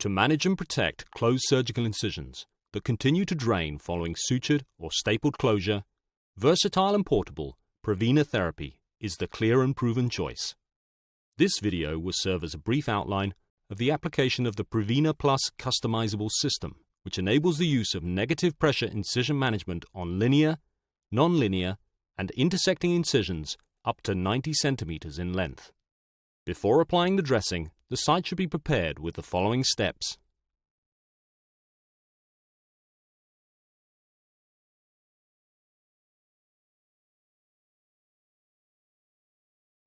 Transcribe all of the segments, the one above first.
To manage and protect closed surgical incisions that continue to drain following sutured or stapled closure, versatile and portable Prevena therapy is the clear and proven choice. This video will serve as a brief outline of the application of the Prevena Plus Customizable system, which enables the use of negative pressure incision management on linear, non-linear, and intersecting incisions up to 90 centimeters in length. Before applying the dressing, the site should be prepared with the following steps.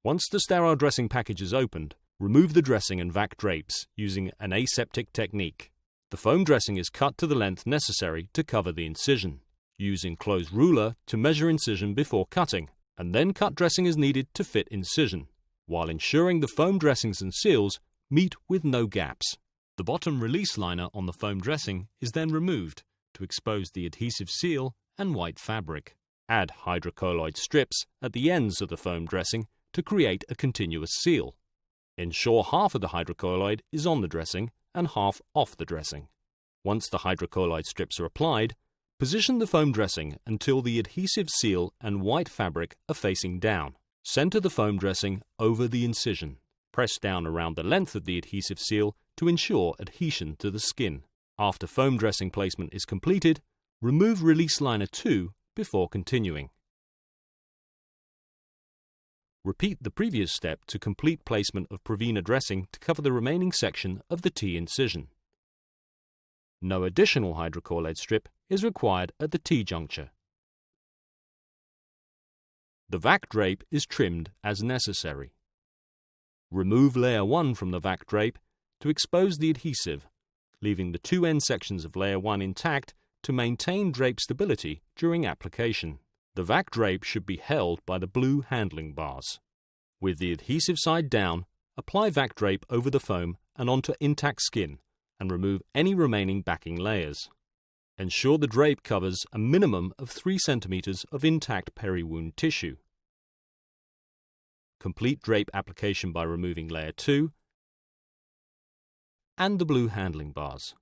Once the sterile dressing package is opened, remove the dressing and vac drapes using an aseptic technique. The foam dressing is cut to the length necessary to cover the incision. Use enclosed ruler to measure incision before cutting, and then cut dressing as needed to fit incision, while ensuring the foam dressings and seals meet with no gaps. The bottom release liner on the foam dressing is then removed to expose the adhesive seal and white fabric. Add hydrocolloid strips at the ends of the foam dressing to create a continuous seal. Ensure half of the hydrocolloid is on the dressing and half off the dressing. Once the hydrocolloid strips are applied, position the foam dressing until the adhesive seal and white fabric are facing down. Center the foam dressing over the incision. Press down around the length of the adhesive seal to ensure adhesion to the skin. After foam dressing placement is completed, remove release liner 2 before continuing. Repeat the previous step to complete placement of Prevena dressing to cover the remaining section of the T incision. No additional hydrocolloid strip is required at the T juncture. The vac drape is trimmed as necessary. Remove layer 1 from the vac drape to expose the adhesive, leaving the two end sections of layer 1 intact to maintain drape stability during application. The vac drape should be held by the blue handling bars. With the adhesive side down, apply vac drape over the foam and onto intact skin and remove any remaining backing layers. Ensure the drape covers a minimum of 3 centimeters of intact peri-wound tissue. Complete drape application by removing layer 2 and the blue handling bars.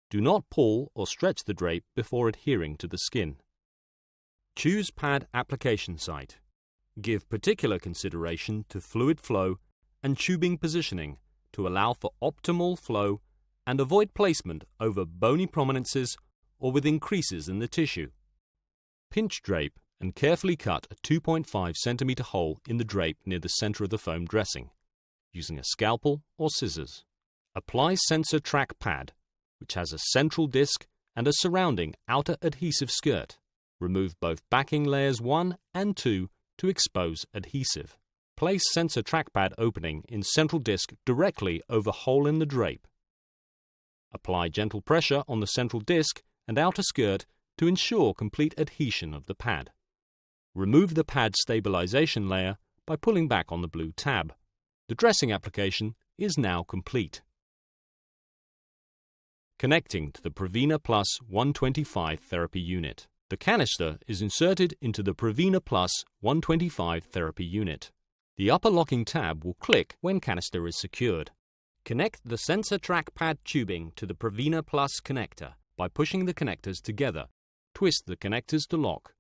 Do not pull or stretch the drape before adhering to the skin. Choose pad application site. Give particular consideration to fluid flow and tubing positioning to allow for optimal flow and avoid placement over bony prominences or with increases in the tissue. Pinch drape and carefully cut a 2.5 centimeter hole in the drape near the center of the foam dressing, using a scalpel or scissors. Apply sensor track pad, which has a central disc and a surrounding outer adhesive skirt. Remove both backing layers 1 and 2 to expose adhesive. Place sensor trackpad opening in central disc directly over hole in the drape. Apply gentle pressure on the central disc and outer skirt to ensure complete adhesion of the pad. Remove the pad stabilization layer by pulling back on the blue tab. The dressing application is now complete. Connecting to the Prevena Plus 125 therapy unit. The canister is inserted into the Prevena Plus 125 therapy unit. The upper locking tab will click when canister is secured. Connect the sensor trackpad tubing to the Prevena Plus connector by pushing the connectors together. Twist the connectors to lock.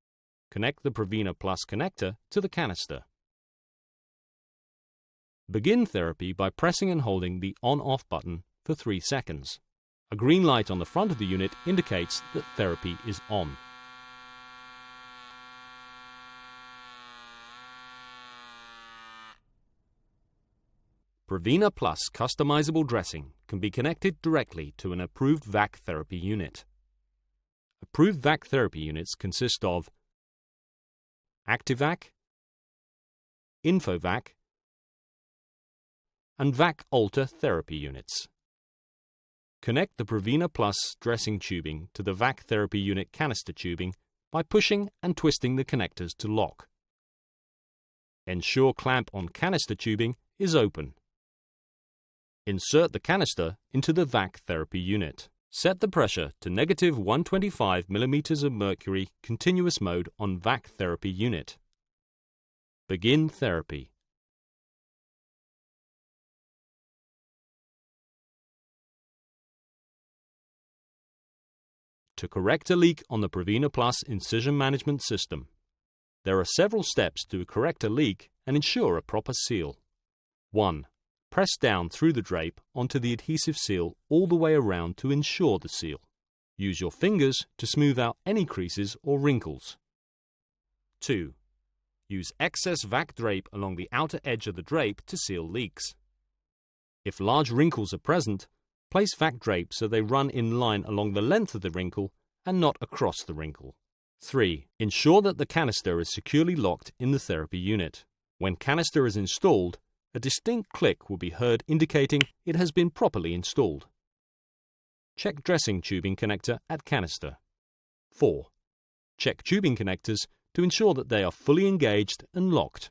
Connect the Prevena Plus connector to the canister. Begin therapy by pressing and holding the on-off button for 3 seconds. A green light on the front of the unit indicates that therapy is on. Prevena Plus customizable dressing can be connected directly to an approved VAC therapy unit. Approved VAC therapy units consist of ActiVac, InfoVac, and VAC Alter therapy units. Connect the Prevena Plus dressing tubing to the VAC therapy unit canister tubing by pushing and twisting the connectors to lock. Ensure clamp on canister tubing is open. Insert the canister into the VAC therapy unit. Set the pressure to negative 125 mm of mercury continuous mode on VAC therapy unit. Begin therapy. To correct a leak on the Prevena Plus incision management system. There are several steps to correct a leak and ensure a proper seal. 1. Press down through the drape onto the adhesive seal all the way around to ensure the seal. Use your fingers to smooth out any creases or wrinkles. 2. Use excess vac drape along the outer edge of the drape to seal leaks. If large wrinkles are present, place vac drape so they run in line along the length of the wrinkle and not across the wrinkle. 3. Ensure that the canister is securely locked in the therapy unit. When canister is installed, a distinct click will be heard indicating it has been properly installed. Check dressing tubing connector at canister. 4. Check tubing connectors to ensure that they are fully engaged and locked.